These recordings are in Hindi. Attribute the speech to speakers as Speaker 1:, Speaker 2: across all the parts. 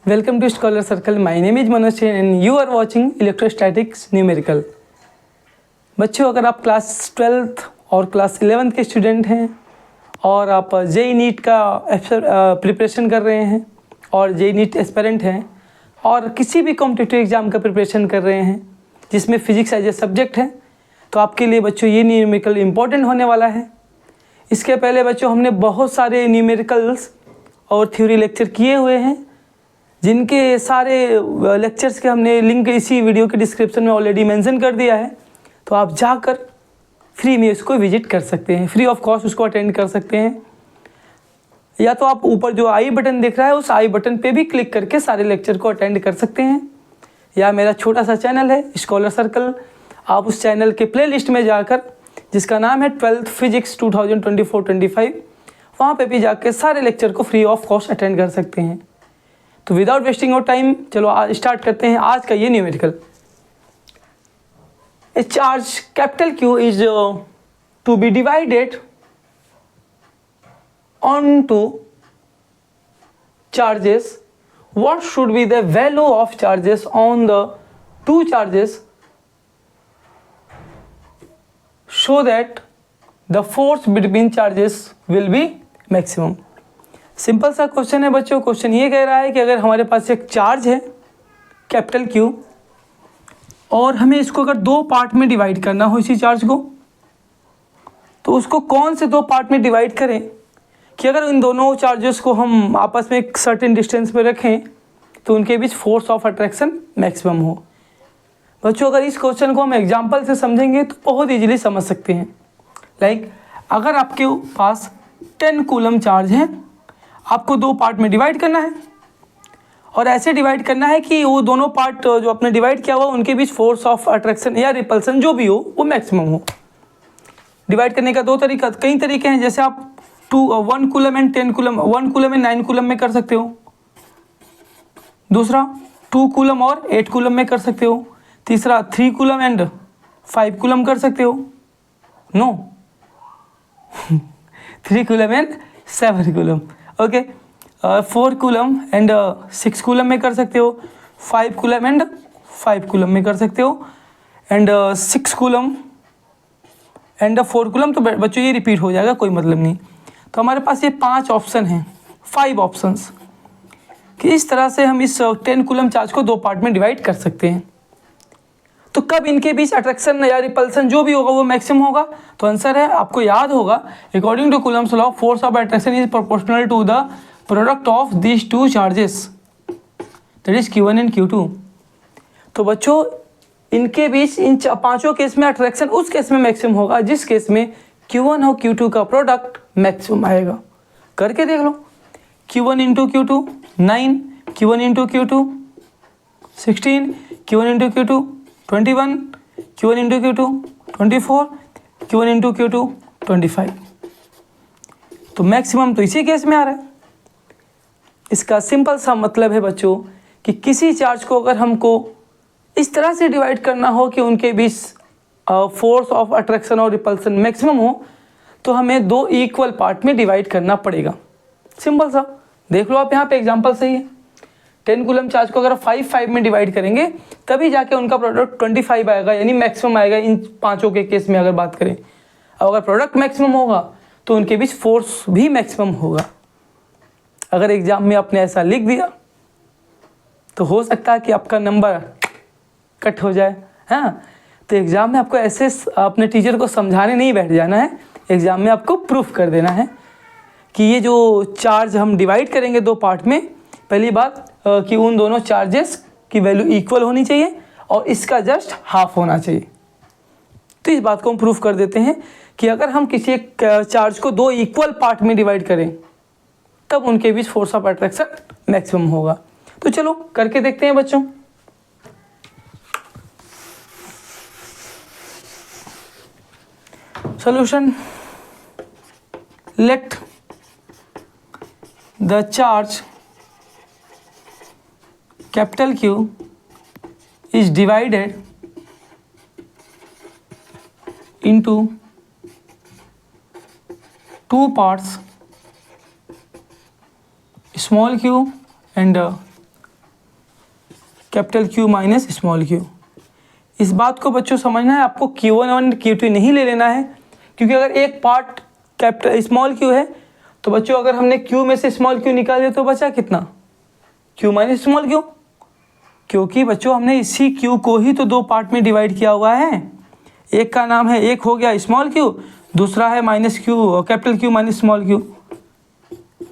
Speaker 1: Welcome to Scholar Circle. My name is Manoj and you are watching Electrostatics Numerical. बच्चों, अगर आप क्लास 12th और क्लास 11th के स्टूडेंट हैं और आप जेई नीट का प्रिपरेशन कर रहे हैं और जेई नीट एस्पिरेंट हैं और किसी भी कॉम्पिटिटिव एग्ज़ाम का प्रिपरेशन कर रहे हैं जिसमें फिजिक्स एज ए सब्जेक्ट है, तो आपके लिए बच्चों ये न्यूमेरिकल इम्पोर्टेंट होने वाला है। इसके पहले बच्चों हमने बहुत सारे न्यूमेरिकल्स और थ्योरी लेक्चर किए हुए हैं, जिनके सारे लेक्चर्स के हमने लिंक इसी वीडियो के डिस्क्रिप्शन में ऑलरेडी मेंशन कर दिया है। तो आप जाकर फ्री में इसको विजिट कर सकते हैं, फ्री ऑफ कॉस्ट उसको अटेंड कर सकते हैं। या तो आप ऊपर जो आई बटन दिख रहा है उस आई बटन पे भी क्लिक करके सारे लेक्चर को अटेंड कर सकते हैं। या मेरा छोटा सा चैनल है स्कॉलर सर्कल, आप उस चैनल के प्ले लिस्ट में जाकर जिसका नाम है 12th फिजिक्स 2024-25, वहाँ पे भी जाकर सारे लेक्चर को फ्री ऑफ कॉस्ट अटेंड कर सकते हैं। तो विदाउट वेस्टिंग ऑफ टाइम चलो आज स्टार्ट करते हैं आज का ये numerical. A charge capital Q is to be divided on two charges, what should be the value of charges on the two charges so that the force between charges will be maximum। Simple सा क्वेश्चन है बच्चों। क्वेश्चन ये कह रहा है कि अगर हमारे पास एक चार्ज है कैपिटल Q और हमें इसको अगर दो पार्ट में डिवाइड करना हो इसी चार्ज को, तो उसको कौन से दो पार्ट में डिवाइड करें कि अगर इन दोनों चार्जेस को हम आपस में एक सर्टेन डिस्टेंस पे रखें तो उनके बीच फोर्स ऑफ अट्रैक्शन मैक्सिमम हो। बच्चों, अगर इस क्वेश्चन को हम एग्जांपल से समझेंगे तो बहुत इजीली समझ सकते हैं। लाइक अगर आपके पास 10 कूलम चार्ज है, आपको दो पार्ट में डिवाइड करना है और ऐसे डिवाइड करना है कि वो दोनों पार्ट जो आपने डिवाइड किया हुआ उनके बीच फोर्स ऑफ अट्रैक्शन या रिपल्सन जो भी हो वो मैक्सिमम हो। डिवाइड करने का कई तरीके हैं। जैसे आप 1 coulomb and 10 coulomb, 1 coulomb and 9 coulomb में कर सकते हो। दूसरा 2 कूलम और 8 कूलम में कर सकते हो। तीसरा 3 कूलम एंड 5 कूलम कर सकते हो। No 3 coulomb and 7 coulomb. Okay 4 coulomb and 6 coulomb में कर सकते हो। 5 कूलम एंड 5 कूलम में कर सकते हो। And 6 coulomb and 4 coulomb. तो बच्चों ये रिपीट हो जाएगा, कोई मतलब नहीं। तो हमारे पास ये 5 ऑप्शन हैं, 5 ऑप्शंस कि इस तरह से हम इस 10 कूलम चार्ज को दो पार्ट में डिवाइड कर सकते हैं। तो कब इनके बीच अट्रैक्शन या रिपल्सन जो भी होगा वो मैक्सिमम होगा? तो आंसर है, आपको याद होगा, according to Coulomb's law force of attraction is proportional to the product of this two charges, that is Q1 and Q2। तो बच्चों इनके बीच इन पांचों केस में अट्रैक्शन उस केस में मैक्सिमम होगा जिस केस में Q1 और Q2 का प्रोडक्ट मैक्सिमम आएगा। करके देख लो। Q1 into Q2 9, Q1 into Q2 16, Q1 into Q2 21, Q1 into Q2 24, Q1 into Q2 25। तो मैक्सिमम तो इसी केस में आ रहा है। इसका सिंपल सा मतलब है बच्चों कि किसी चार्ज को अगर हमको इस तरह से डिवाइड करना हो कि उनके बीच फोर्स ऑफ अट्रैक्शन और रिपल्सन मैक्सिमम हो, तो हमें दो इक्वल पार्ट में डिवाइड करना पड़ेगा। सिंपल सा देख लो आप, यहाँ पे एग्जांपल सही है। 10 कूलम चार्ज को अगर 5 में डिवाइड करेंगे तभी जाके उनका प्रोडक्ट 25 आएगा, यानी मैक्सिमम आएगा इन पांचों के केस में अगर बात करें। और अगर प्रोडक्ट मैक्सिमम होगा तो उनके बीच फोर्स भी मैक्सिमम होगा। अगर एग्जाम में आपने ऐसा लिख दिया तो हो सकता है कि आपका नंबर कट हो जाए। हाँ, तो एग्ज़ाम में आपको ऐसे अपने टीचर को समझाने नहीं बैठ जाना है, एग्ज़ाम में आपको प्रूफ कर देना है कि ये जो चार्ज हम डिवाइड करेंगे दो पार्ट में, पहली बात कि उन दोनों चार्जेस की वैल्यू इक्वल होनी चाहिए और इसका जस्ट हाफ होना चाहिए। तो इस बात को हम प्रूफ कर देते हैं कि अगर हम किसी एक चार्ज को दो इक्वल पार्ट में डिवाइड करें तब उनके बीच फोर्स ऑफ अट्रैक्शन मैक्सिमम होगा। तो चलो करके देखते हैं बच्चों। Solution, let the charge capital Q is divided into two parts, small q and capital Q minus small q। इस बात को बच्चों समझना है, आपको Q1 और Q2 नहीं ले लेना है, क्योंकि अगर एक पार्ट कैपिटल स्मॉल q है तो बच्चों अगर हमने Q में से स्मॉल q निकाले तो बचा कितना, Q माइनस स्मॉल q, क्योंकि बच्चों हमने इसी Q को ही तो दो पार्ट में डिवाइड किया हुआ है। एक का नाम है, एक हो गया स्मॉल q, दूसरा है minus Q capital Q minus small q।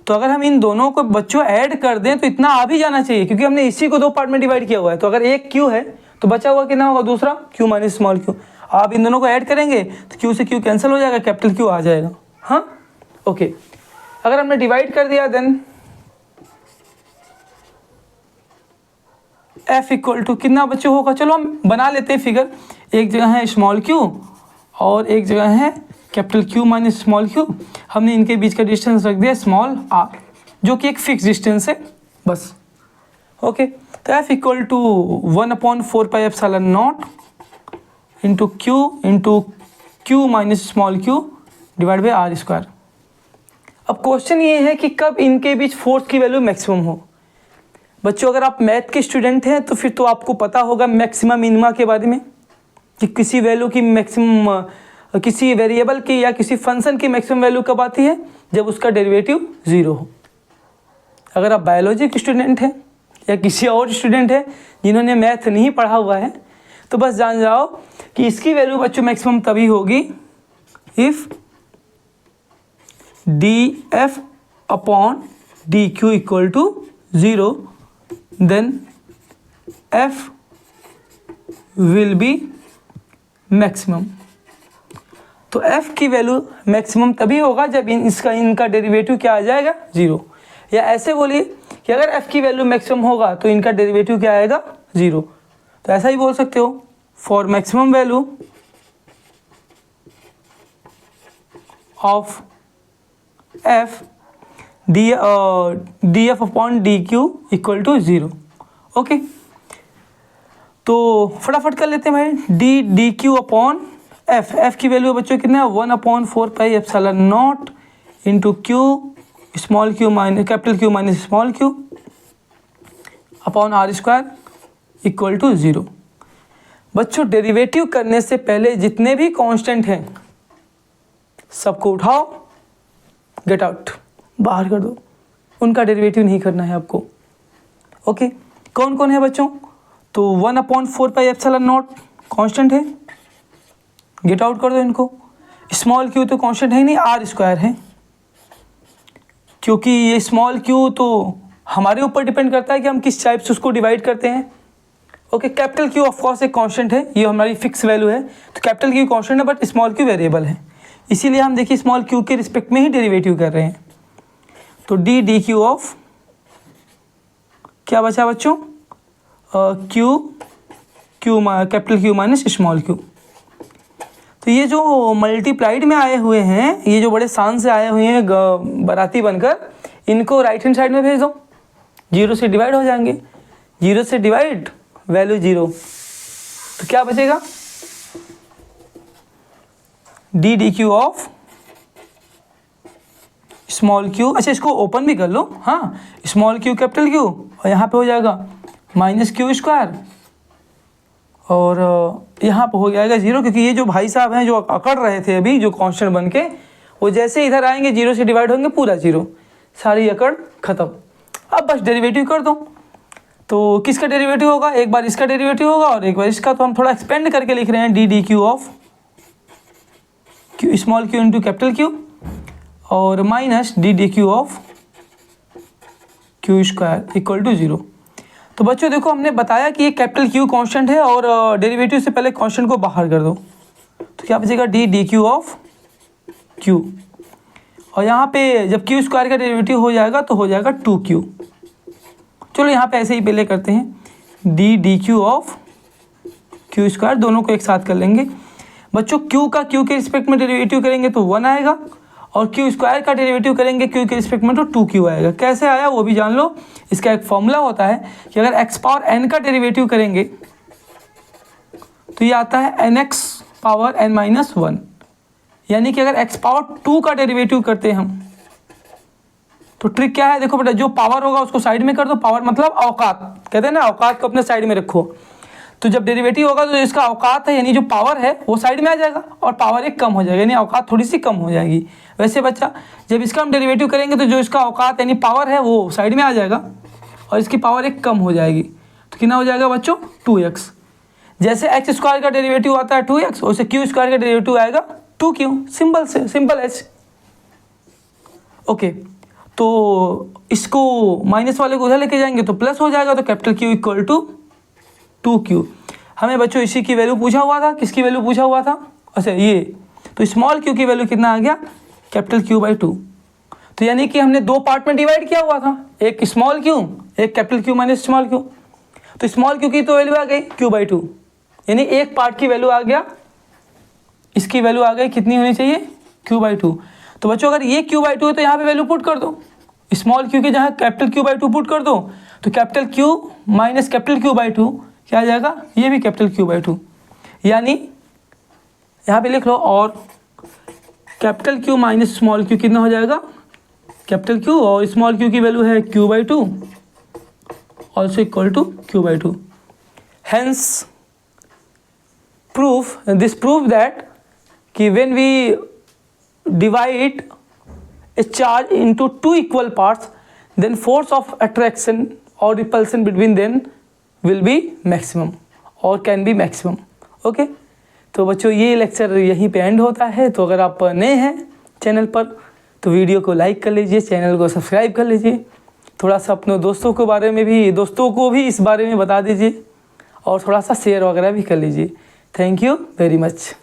Speaker 1: तो अगर हम इन दोनों को बच्चों ऐड कर दें तो इतना आ भी जाना चाहिए, क्योंकि हमने इसी को दो पार्ट में डिवाइड किया हुआ है। तो अगर एक Q है तो बचा हुआ कितना होगा, दूसरा Q माइनस स्मॉल q। आप इन दोनों को ऐड करेंगे तो Q से Q कैंसिल हो जाएगा, कैपिटल Q आ जाएगा। हाँ ओके, अगर हमने डिवाइड कर दिया देन F इक्वल टू कितना बच्चों होगा, चलो हम बना लेते हैं फिगर। एक जगह है स्मॉल q और एक जगह है capital Q minus small q। हमने इनके बीच का डिस्टेंस रख दिया स्मॉल r, जो कि एक फिक्स डिस्टेंस है बस। ओके, तो F equal to 1/4 pi epsilon not into Q minus small q divide by r square. अब क्वेश्चन ये है कि कब इनके बीच फोर्स की वैल्यू मैक्सिमम हो। बच्चों अगर आप मैथ के स्टूडेंट हैं तो फिर तो आपको पता होगा मैक्सिमम मिनिमा के बारे में, कि किसी वैल्यू की मैक्सिमम, किसी वेरिएबल की या किसी फंक्शन की मैक्सिमम वैल्यू कब आती है, जब उसका डेरिवेटिव 0 हो। अगर आप बायोलॉजी के स्टूडेंट हैं या किसी और स्टूडेंट हैं जिन्होंने मैथ नहीं पढ़ा हुआ है तो बस जान जाओ कि इसकी वैल्यू बच्चों मैक्सिमम तभी होगी if df upon dq equal to 0, then f will be maximum. तो f की वैल्यू मैक्सिमम तभी होगा जब इनका डेरिवेटिव क्या आ जाएगा, 0। या ऐसे बोलिए कि अगर f की वैल्यू मैक्सिमम होगा तो इनका डेरिवेटिव क्या आएगा, 0। तो ऐसा ही बोल सकते हो, for maximum value of f df upon dq equal to 0। Okay, तो फटाफट कर लेते हैं भाई। dq अपॉन f की वैल्यू बच्चों कितना है, 1/4 pi epsilon not into q small q minus capital Q minus small q upon r square equal to 0। बच्चों डेरिवेटिव करने से पहले जितने भी कांस्टेंट हैं सबको उठाओ, गेट आउट, बाहर कर दो, उनका डेरिवेटिव नहीं करना है आपको। ओके, कौन कौन है बच्चों, तो 1/4 पाई एप्सिलॉन नॉट कांस्टेंट है, गेट आउट कर दो इनको। स्मॉल q तो कांस्टेंट है ही नहीं, आर स्क्वायर है, क्योंकि ये स्मॉल q तो हमारे ऊपर डिपेंड करता है कि हम किस टाइप से उसको डिवाइड करते हैं। Okay, capital Q of course एक कांस्टेंट है, ये हमारी फिक्स वैल्यू है, तो कैपिटल Q कांस्टेंट है बट स्मॉल q वेरिएबल है, इसीलिए हम देखिए स्मॉल q के रिस्पेक्ट में ही डेरिवेटिव कर रहे हैं। तो dq ऑफ क्या बचा बच्चों, capital Q minus small q। तो ये जो मल्टीप्लाइड में आए हुए हैं, ये जो बड़े शान से आए हुए हैं बाराती बनकर, इनको राइट हैंड साइड में भेज दो, 0 से डिवाइड हो जाएंगे, 0 से डिवाइड वैल्यू 0, तो क्या बचेगा, dq ऑफ स्मॉल q। अच्छा, इसको ओपन भी कर लो, हाँ, स्मॉल q कैपिटल Q, और यहाँ पे हो जाएगा माइनस q स्क्वायर, और यहाँ पे हो जाएगा 0, क्योंकि ये जो भाई साहब हैं जो अकड़ रहे थे अभी, जो कांस्टेंट बन के, वो जैसे इधर आएंगे 0 से डिवाइड होंगे पूरा 0, सारी अकड़ खत्म। अब बस डेरिवेटिव कर दो, तो किसका डेरिवेटिव होगा, एक बार इसका डेरिवेटिव होगा और एक बार इसका, तो हम थोड़ा एक्सपेंड करके लिख रहे हैं dq of q small q into capital Q और minus dq of q square equal to 0। तो बच्चों देखो, हमने बताया कि ये कैपिटल Q कांस्टेंट है और डेरिवेटिव से पहले कांस्टेंट को बाहर कर दो, तो क्या बचेगा, dq ऑफ q, और यहाँ पे जब q स्क्वायर का डेरिवेटिव हो जाएगा तो हो जाएगा 2q। चलो यहाँ पे ऐसे ही पहले करते हैं, dq ऑफ q स्क्वायर, दोनों को एक साथ कर लेंगे बच्चों। q का q के रिस्पेक्ट में डेरिवेटिव करेंगे तो 1 आएगा, और q स्क्वायर का डेरिवेटिव करेंगे q के रिस्पेक्ट में तो 2q आएगा। कैसे आया वो भी जान लो, इसका एक फॉर्मूला होता है कि अगर x पावर n का डेरिवेटिव करेंगे तो ये आता है nx पावर n माइनस 1, यानी कि अगर x पावर 2 का डेरिवेटिव करते हैं हम, तो ट्रिक क्या है, देखो बेटा, जो पावर होगा उसको साइड में कर दो, पावर मतलब औकात, कहते हैं ना औकात को अपने साइड में रखो। तो जब डेरिवेटिव होगा तो इसका औकात है यानी जो पावर है वो साइड में आ जाएगा और पावर एक कम हो जाएगा, यानी औकात थोड़ी सी कम हो जाएगी। वैसे बच्चा जब इसका हम डेरिवेटिव करेंगे तो जो इसका औकात यानी पावर है वो साइड में आ जाएगा और इसकी पावर एक कम हो जाएगी। तो कितना हो जाएगा बच्चों 2x। जैसे एक्स स्क्वायर का डेरिवेटिव आता है 2x, वैसे क्यू स्क्वायर का डेरिवेटिव आएगा 2q। सिंपल से सिंपल एच। ओके, तो इसको माइनस वाले को उधर लेके जाएंगे तो प्लस हो जाएगा, तो capital Q equal to 2q। हमें बच्चों इसी की वैल्यू पूछा हुआ था, किसकी वैल्यू पूछा हुआ था? अच्छा ये, तो स्मॉल q की वैल्यू कितना आ गया? Capital Q/2। तो यानी कि हमने दो पार्ट में डिवाइड किया हुआ था, एक स्मॉल q एक capital Q minus small q। तो स्मॉल q की तो वैल्यू आ गई Q/2, यानी एक पार्ट की वैल्यू आ गया, इसकी वैल्यू आ गई कितनी होनी चाहिए? Q/2। तो बच्चों अगर ये Q/2 है तो यहाँ पे वैल्यू पुट कर दो, स्मॉल q के जहाँ कैपिटल Q/2 पुट कर दो, तो capital Q minus capital Q/2 क्या आ जाएगा? ये भी कैपिटल Q/2, यानी यहाँ पे लिख लो। और capital Q minus small q कितना हो जाएगा? कैपिटल Q और स्मॉल q की वैल्यू है Q/2 also equal to Q/2। Hence proof this proof that कि when we divide a charge into two equal parts, then force of attraction or repulsion between them will be maximum or can be maximum। Okay, तो बच्चों ये लेक्चर यहीं पे एंड होता है। तो अगर आप नए हैं चैनल पर तो वीडियो को लाइक कर लीजिए, चैनल को सब्सक्राइब कर लीजिए, थोड़ा सा अपने दोस्तों को भी इस बारे में बता दीजिए और थोड़ा सा शेयर वगैरह भी कर लीजिए। Thank you very much.